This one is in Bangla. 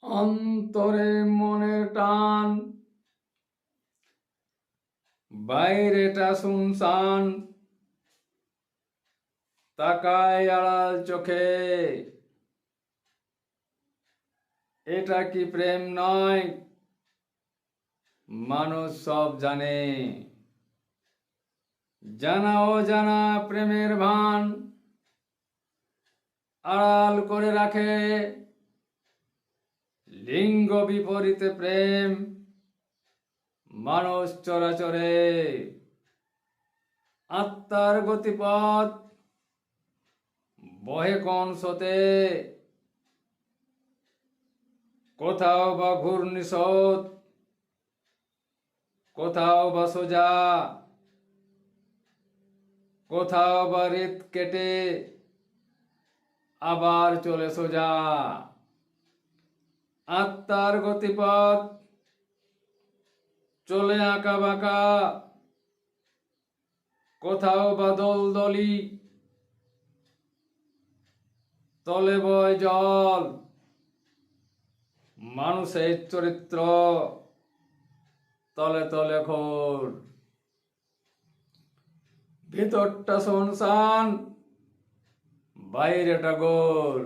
অন্তরে মনের টান, বাইরেটা শুনশান, তাকায় আড়াল চোখে। এটা কি প্রেম নয়? মানুষ সব জানে, জানা অজানা প্রেমের ভান আড়াল করে রাখে। লিঙ্গ বিপরীতে প্রেম, মানুষ চরাচরে। আত্মার গতিপথ বহে কোন স্রোতে, কোথাও বা ঘূর্ণিস্রোত, কোথাও বা সোজা, কোথাও বা রেত কেটে আবার চলে সোজা। আত্মার গতিপথ চলে আঁকা বাঁকা, কোথাও বা দলদলি, তলে বয় জল। মানুষের চরিত্র তলে তলে ঘোর, ভিতরটা শুনশান, বাইরেটা গোল।